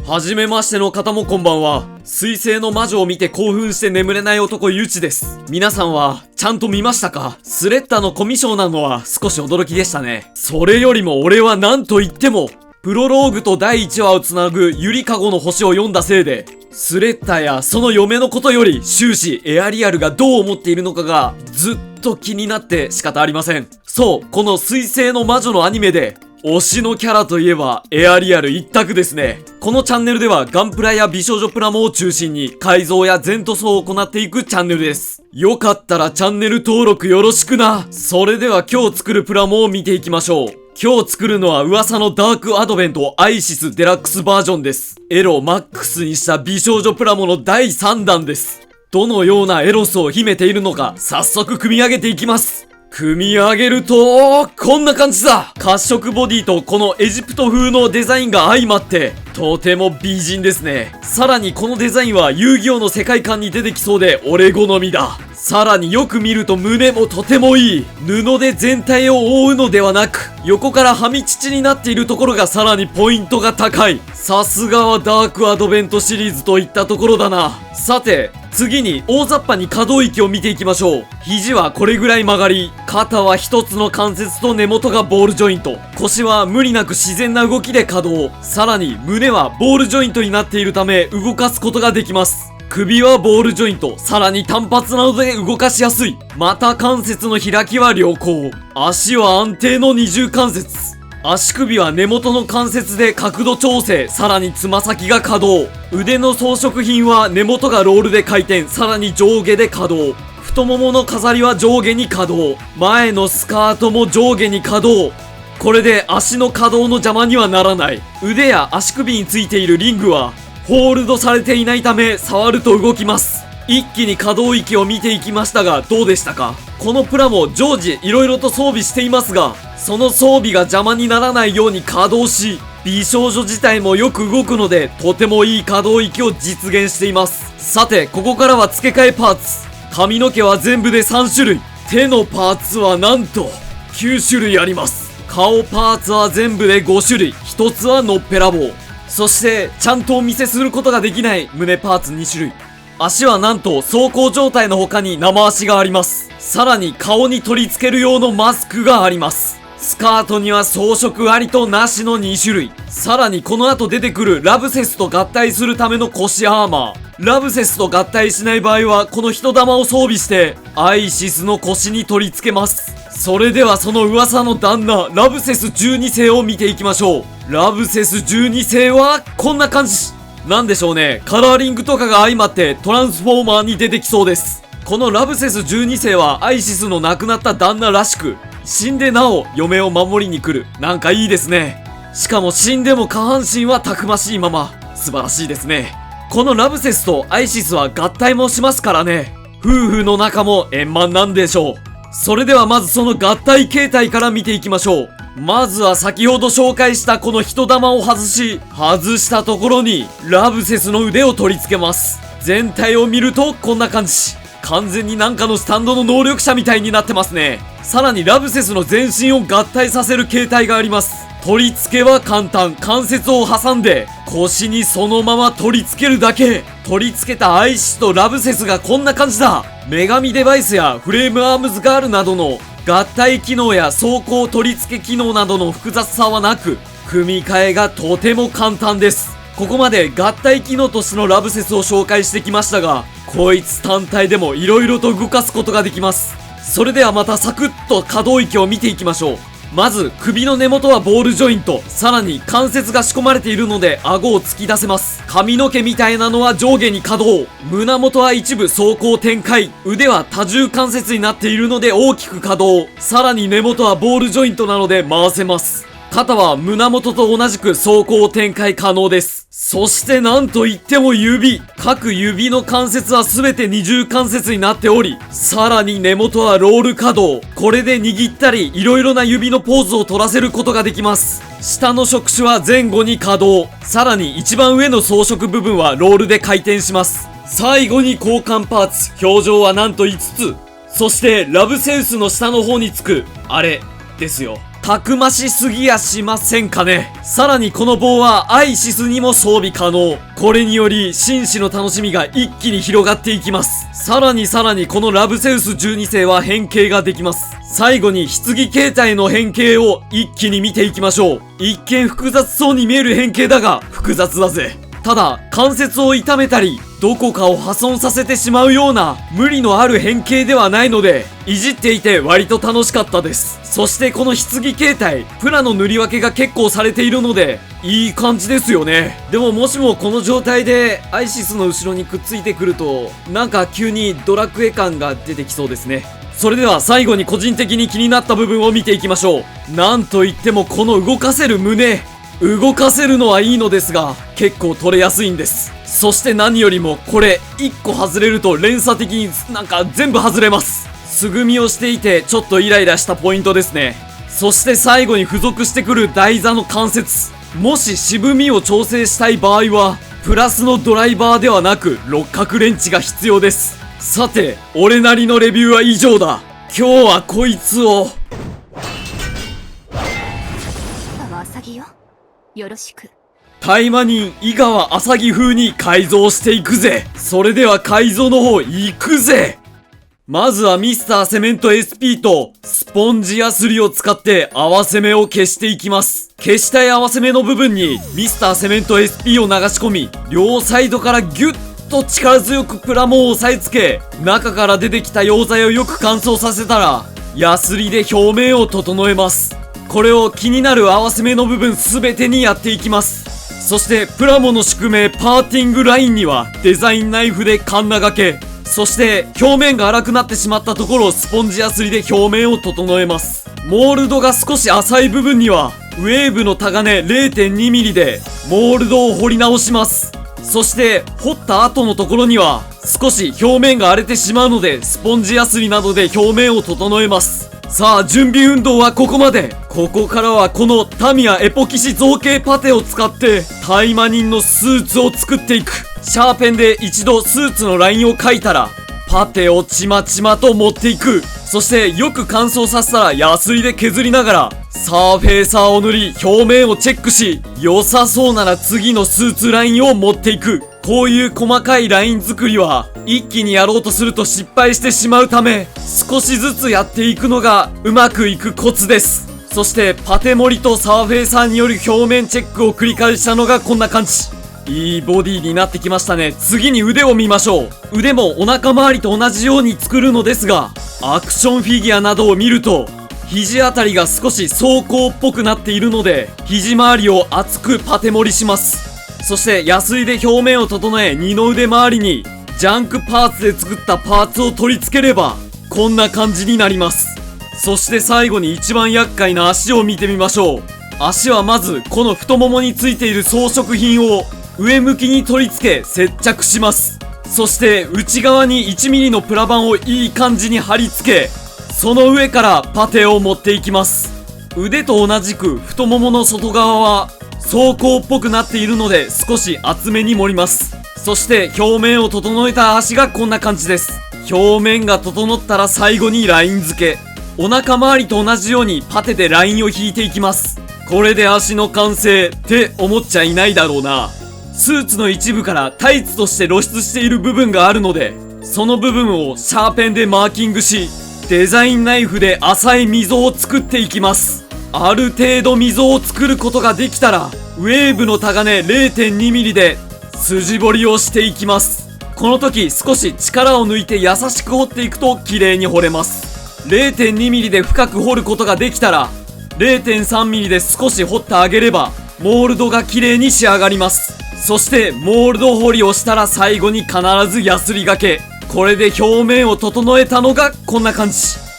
はじめましての方もこんばんは。水星の魔女を見て興奮して眠れない男ゆちです。皆さんはちゃんと見ましたか？スレッタのコミュ障なのは少し驚きでしたね。それよりも俺は何と言ってもプロローグと第1話をつなぐゆりかごの星を読んだせいで、スレッタやその嫁のことより終始エアリアルがどう思っているのかがずっと気になって仕方ありません。そう、この水星の魔女のアニメで推しのキャラといえばエアリアル一択ですね。このチャンネルではガンプラや美少女プラモを中心に改造や全塗装を行っていくチャンネルです。よかったらチャンネル登録よろしくな。それでは今日作るプラモを見ていきましょう。今日作るのは噂のダークアドベントアイシスデラックスバージョンです。エロマックスにした美少女プラモの第3弾です。どのようなエロスを秘めているのか早速組み上げていきます。組み上げるとこんな感じだ。褐色ボディとこのエジプト風のデザインが相まってとても美人ですね。さらにこのデザインは遊戯王の世界観に出てきそうで俺好みだ。さらによく見ると胸もとてもいい。布で全体を覆うのではなく横からはみ乳になっているところがさらにポイントが高い。さすがはダークアドベントシリーズといったところだな。さて次に大雑把に可動域を見ていきましょう。肘はこれぐらい曲がり、肩は一つの関節と根元がボールジョイント、腰は無理なく自然な動きで可動、さらに胸はボールジョイントになっているため動かすことができます。首はボールジョイント、さらに単発なので動かしやすい。また関節の開きは良好。足は安定の二重関節。足首は根元の関節で角度調整、さらにつま先が可動。腕の装飾品は根元がロールで回転、さらに上下で可動。太ももの飾りは上下に可動。前のスカートも上下に可動。これで足の可動の邪魔にはならない。腕や足首についているリングはホールドされていないため触ると動きます。一気に可動域を見ていきましたがどうでしたか？このプラも常時色々と装備していますが、その装備が邪魔にならないように可動し、美少女自体もよく動くのでとてもいい可動域を実現しています。さてここからは付け替えパーツ。髪の毛は全部で3種類、手のパーツはなんと9種類あります。顔パーツは全部で5種類、1つはのっぺらぼう、そしてちゃんとお見せすることができない胸パーツ2種類。足はなんと走行状態の他に生足があります。さらに顔に取り付ける用のマスクがあります。スカートには装飾ありとなしの2種類。さらにこの後出てくるラブセスと合体するための腰アーマー。ラブセスと合体しない場合はこの人玉を装備してアイシスの腰に取り付けます。それではその噂の旦那ラブセス12世を見ていきましょう。ラブセス12世はこんな感じなんでしょうね。カラーリングとかが相まってトランスフォーマーに出てきそうです。このラブセス12世はアイシスの亡くなった旦那らしく、死んでなお嫁を守りに来る。なんかいいですね。しかも死んでも下半身はたくましいまま、素晴らしいですね。このラブセスとアイシスは合体もしますからね。夫婦の仲も円満なんでしょう。それではまずその合体形態から見ていきましょう。まずは先ほど紹介したこの人玉を外したところにラブセスの腕を取り付けます。全体を見るとこんな感じ。完全になんかのスタンドの能力者みたいになってますね。さらにラブセスの全身を合体させる形態があります。取り付けは簡単。関節を挟んで腰にそのまま取り付けるだけ。取り付けたアイシスとラブセスがこんな感じだ。女神デバイスやフレームアームズガールなどの合体機能や走行取り付け機能などの複雑さはなく、組み替えがとても簡単です。ここまで合体機能としてのラブセスを紹介してきましたが、こいつ単体でも色々と動かすことができます。それではまたサクッと可動域を見ていきましょう。まず首の根元はボールジョイント、さらに関節が仕込まれているので顎を突き出せます。髪の毛みたいなのは上下に可動、胸元は一部走行展開、腕は多重関節になっているので大きく可動、さらに根元はボールジョイントなので回せます。肩は胸元と同じく走行展開可能です。そしてなんといっても指。各指の関節は全て二重関節になっており、さらに根元はロール可動。これで握ったり色々な指のポーズを取らせることができます。下の触手は前後に可動。さらに一番上の装飾部分はロールで回転します。最後に交換パーツ。表情はなんと5つ。そしてラブセンスの下の方につくあれですよ。たくましすぎやしませんかね。さらにこの棒はアイシスにも装備可能。これにより紳士の楽しみが一気に広がっていきます。さらにこのラブセウス12世は変形ができます。最後に棺形態の変形を一気に見ていきましょう。一見複雑そうに見える変形だが複雑だぜ。ただ関節を痛めたりどこかを破損させてしまうような無理のある変形ではないので、いじっていて割と楽しかったです。そしてこの棺形態、プラの塗り分けが結構されているのでいい感じですよね。でももしもこの状態でアイシスの後ろにくっついてくると、なんか急にドラクエ感が出てきそうですね。それでは最後に個人的に気になった部分を見ていきましょう。なんといってもこの動かせる胸。動かせるのはいいのですが結構取れやすいんです。そして何よりもこれ1個外れると連鎖的になんか全部外れます。素組みをしていてちょっとイライラしたポイントですね。そして最後に付属してくる台座の関節、もし渋みを調整したい場合はプラスのドライバーではなく六角レンチが必要です。さて俺なりのレビューは以上だ。今日はこいつをよろしく。大魔人井川あさぎ風に改造していくぜ。それでは改造の方行くぜ。まずはミスターセメント SP とスポンジヤスリを使って合わせ目を消していきます。消したい合わせ目の部分にミスターセメント SP を流し込み、両サイドからギュッと力強くプラモを押さえつけ、中から出てきた溶剤をよく乾燥させたらヤスリで表面を整えます。これを気になる合わせ目の部分すべてにやっていきます。そしてプラモの宿命パーティングラインにはデザインナイフでカンナ掛け、そして表面が荒くなってしまったところをスポンジヤスリで表面を整えます。モールドが少し浅い部分にはウェーブのタガネ 0.2mm でモールドを彫り直します。そして彫った後のところには少し表面が荒れてしまうのでスポンジヤスリなどで表面を整えます。さあ準備運動はここまで。ここからはこのタミヤエポキシ造形パテを使って大魔人のスーツを作っていく。シャーペンで一度スーツのラインを描いたらパテをちまちまと持っていく。そしてよく乾燥させたらヤスリで削りながらサーフェーサーを塗り表面をチェックし、良さそうなら次のスーツラインを持っていく。こういう細かいライン作りは一気にやろうとすると失敗してしまうため、少しずつやっていくのがうまくいくコツです。そしてパテ盛りとサーフェーサーによる表面チェックを繰り返したのがこんな感じ。いいボディになってきましたね。次に腕を見ましょう。腕もお腹周りと同じように作るのですが、アクションフィギュアなどを見ると肘あたりが少し装甲っぽくなっているので、肘周りを厚くパテ盛りします。そしてヤスリで表面を整え、二の腕周りにジャンクパーツで作ったパーツを取り付ければこんな感じになります。そして最後に一番厄介な足を見てみましょう。足はまずこの太ももについている装飾品を上向きに取り付け接着します。そして内側に 1mm のプラ板をいい感じに貼り付け、その上からパテを持っていきます。腕と同じく太ももの外側は装甲っぽくなっているので少し厚めに盛ります。そして表面を整えた足がこんな感じです。表面が整ったら最後にライン付け。お腹周りと同じようにパテでラインを引いていきます。これで足の完成って思っちゃいないだろうな。スーツの一部からタイツとして露出している部分があるので、その部分をシャーペンでマーキングし、デザインナイフで浅い溝を作っていきます。ある程度溝を作ることができたら、ウェーブのタガネ 0.2mm で筋彫りをしていきます。この時少し力を抜いて優しく彫っていくと綺麗に彫れます。 0.2mm で深く彫ることができたら 0.3mm で少し彫ってあげればモールドが綺麗に仕上がります。そしてモールド彫りをしたら最後に必ずヤスリがけ。これで表面を整えたのがこんな感じ。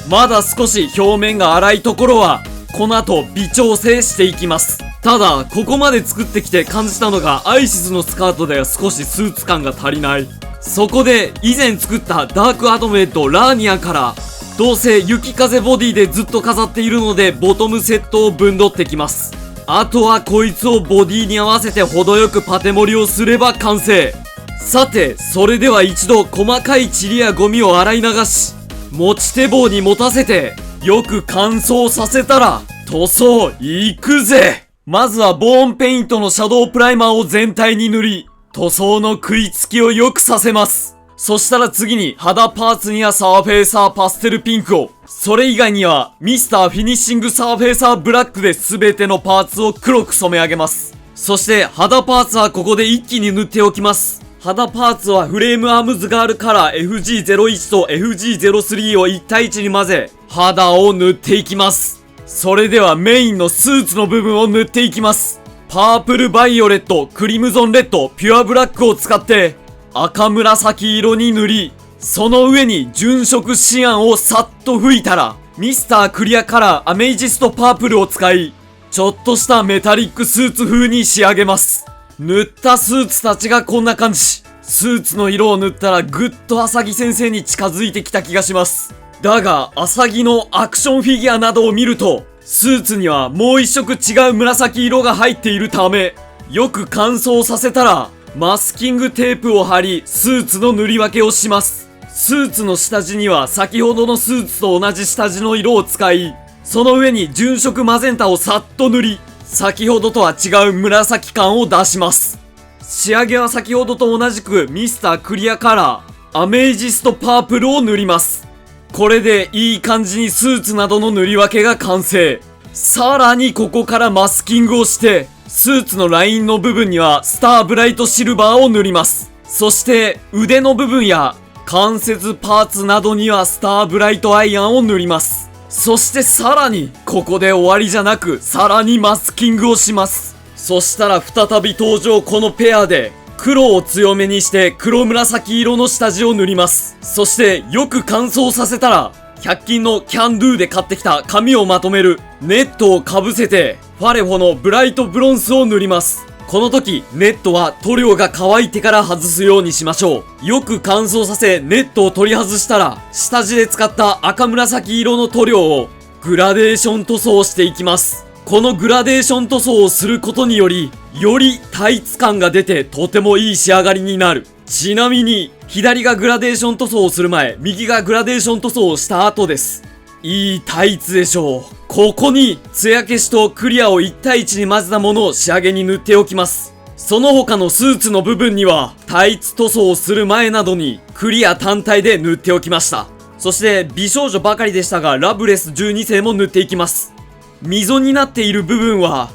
まだ少し表面が粗いところはこの後微調整していきます。ただここまで作ってきて感じたのが、アイシスのスカートでは少しスーツ感が足りない。そこで以前作ったダークアドメントラーニアからどうせ雪風ボディでずっと飾っているのでボトムセットをぶんどってきます。あとはこいつをボディに合わせて程よくパテ盛りをすれば完成。さてそれでは一度細かい塵やゴミを洗い流し、持ち手棒に持たせてよく乾燥させたら塗装、いくぜ。まずはボーンペイントのシャドウプライマーを全体に塗り、塗装の食いつきを良くさせます。そしたら次に肌パーツにはサーフェイサーパステルピンクを、それ以外にはミスターフィニッシングサーフェイサーブラックで全てのパーツを黒く染め上げます。そして肌パーツはここで一気に塗っておきます。肌パーツはフレームアームズガールカラー FG01 と FG03 を1対1に混ぜ、肌を塗っていきます。それではメインのスーツの部分を塗っていきます。パープルバイオレット、クリムゾンレッド、ピュアブラックを使って赤紫色に塗り、その上に純色シアンをさっと吹いたら、ミスタークリアカラーアメイジストパープルを使い、ちょっとしたメタリックスーツ風に仕上げます。塗ったスーツたちがこんな感じ。スーツの色を塗ったらぐっとアサギ先生に近づいてきた気がします。だが、アサギのアクションフィギュアなどを見ると、スーツにはもう一色違う紫色が入っているため、よく乾燥させたら、マスキングテープを貼り、スーツの塗り分けをします。スーツの下地には先ほどのスーツと同じ下地の色を使い、その上に純色マゼンタをさっと塗り、先ほどとは違う紫感を出します。仕上げは先ほどと同じくミスタークリアカラー、アメイジストパープルを塗ります。これでいい感じにスーツなどの塗り分けが完成。さらにここからマスキングをして、スーツのラインの部分にはスターブライトシルバーを塗ります。そして腕の部分や関節パーツなどにはスターブライトアイアンを塗ります。そしてさらに、ここで終わりじゃなく、さらにマスキングをします。そしたら再び登場このペアで、黒を強めにして黒紫色の下地を塗ります。そしてよく乾燥させたら、100均のキャンドゥで買ってきた紙をまとめるネットをかぶせて、ファレフォのブライトブロンスを塗ります。この時、ネットは塗料が乾いてから外すようにしましょう。よく乾燥させ、ネットを取り外したら、下地で使った赤紫色の塗料をグラデーション塗装していきます。このグラデーション塗装をすることにより、よりタイツ感が出てとてもいい仕上がりになる。ちなみに、左がグラデーション塗装をする前、右がグラデーション塗装をした後です。いいタイツでしょう。ここに、艶消しとクリアを1対1に混ぜたものを仕上げに塗っておきます。その他のスーツの部分には、タイツ塗装をする前などに、クリア単体で塗っておきました。そして、美少女ばかりでしたが、ラブレス12世も塗っていきます。溝になっている部分は、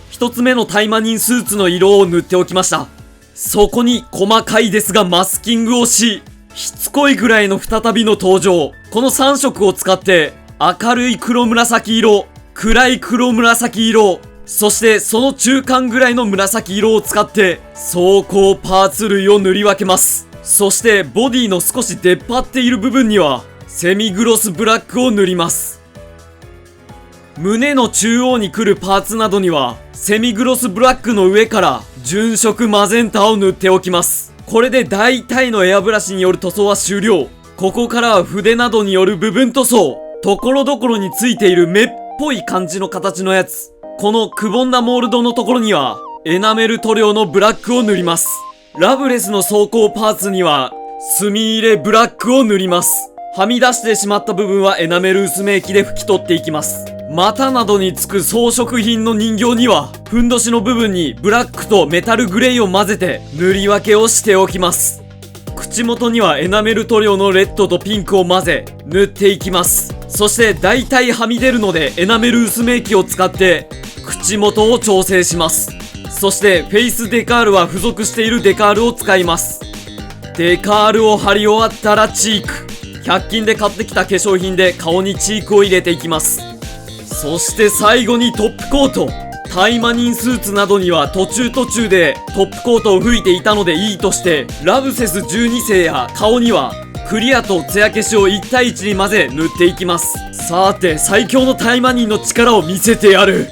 一つ目のタイマニンスーツの色を塗っておきました。そこに細かいですがマスキングをし、しつこいぐらいの再びの登場。この3色を使って、明るい黒紫色、暗い黒紫色、そしてその中間ぐらいの紫色を使って、装甲パーツ類を塗り分けます。そしてボディの少し出っ張っている部分には、セミグロスブラックを塗ります。胸の中央に来るパーツなどには、セミグロスブラックの上から純色マゼンタを塗っておきます。これで大体のエアブラシによる塗装は終了。ここからは筆などによる部分塗装。ところどころについている目っぽい感じの形のやつ。このくぼんだモールドのところには、エナメル塗料のブラックを塗ります。ラブレスの装甲パーツには、墨入れブラックを塗ります。はみ出してしまった部分はエナメル薄め液で拭き取っていきます。股などにつく装飾品の人形には、ふんどしの部分にブラックとメタルグレイを混ぜて塗り分けをしておきます。口元にはエナメル塗料のレッドとピンクを混ぜ、塗っていきます。そして大体はみ出るのでエナメル薄め液を使って、口元を調整します。そしてフェイスデカールは付属しているデカールを使います。デカールを貼り終わったらチーク。100均で買ってきた化粧品で顔にチークを入れていきます。そして最後にトップコート。タイマニンスーツなどには途中でトップコートを吹いていたのでいいとして、ラブセス12世や顔にはクリアと艶消しを1対1に混ぜ塗っていきます。さて最強のタイマニンの力を見せてやる。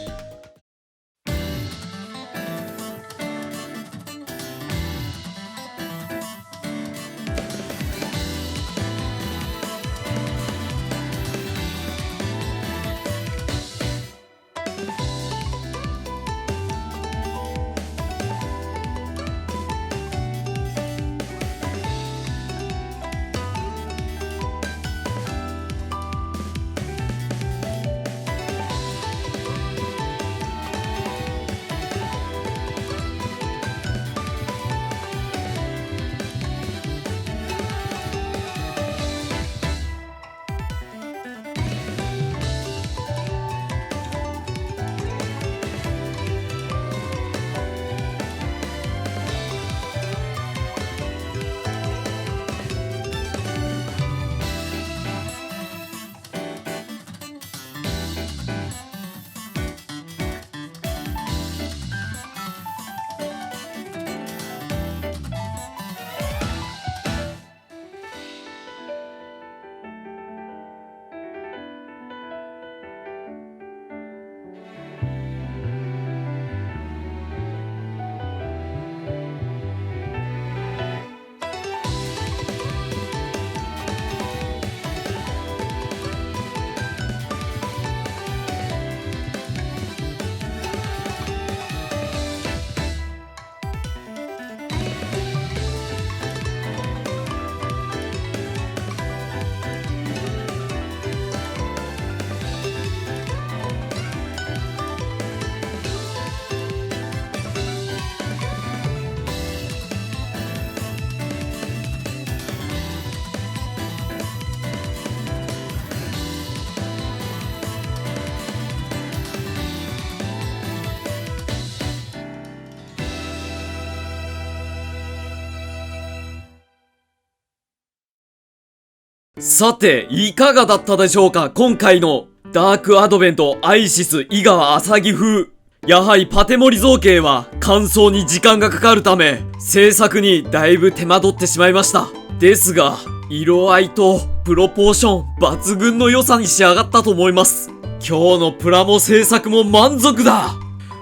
さて、いかがだったでしょうか、今回のダークアドベントアイシス井川あさぎ風。やはりパテモリ造形は乾燥に時間がかかるため、制作にだいぶ手間取ってしまいました。ですが、色合いとプロポーション抜群の良さに仕上がったと思います。今日のプラモ制作も満足だ。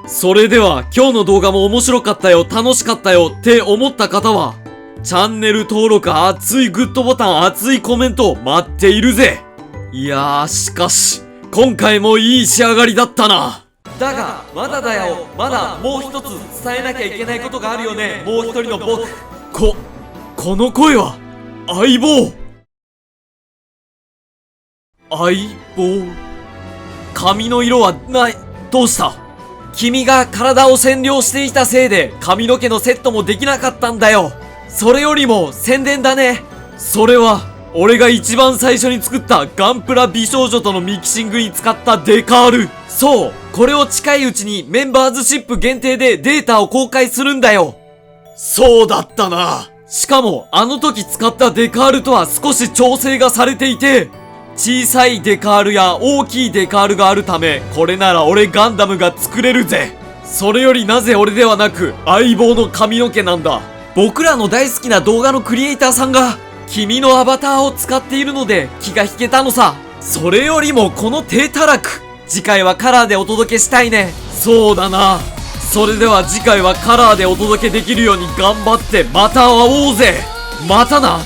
それでは今日の動画も面白かったよ、楽しかったよって思った方は、チャンネル登録、熱いグッドボタン、熱いコメント待っているぜ。いやー、しかし、今回もいい仕上がりだったな。だが、まだだよ。まだもう一つ伝えなきゃいけないことがあるよね。もう一人の僕。この声は、相棒。相棒。髪の色はない。どうした？君が体を占領していたせいで髪の毛のセットもできなかったんだよ。それよりも宣伝だね。それは、俺が一番最初に作ったガンプラ美少女とのミキシングに使ったデカール。そう、これを近いうちにメンバーズシップ限定でデータを公開するんだよ。そうだったな。しかも、あの時使ったデカールとは少し調整がされていて、小さいデカールや大きいデカールがあるため、これなら俺ガンダムが作れるぜ。それよりなぜ俺ではなく、相棒の髪の毛なんだ。僕らの大好きな動画のクリエイターさんが、君のアバターを使っているので気が引けたのさ。それよりもこの低たらく。次回はカラーでお届けしたいね。そうだな。それでは次回はカラーでお届けできるように頑張ってまた会おうぜ。またな。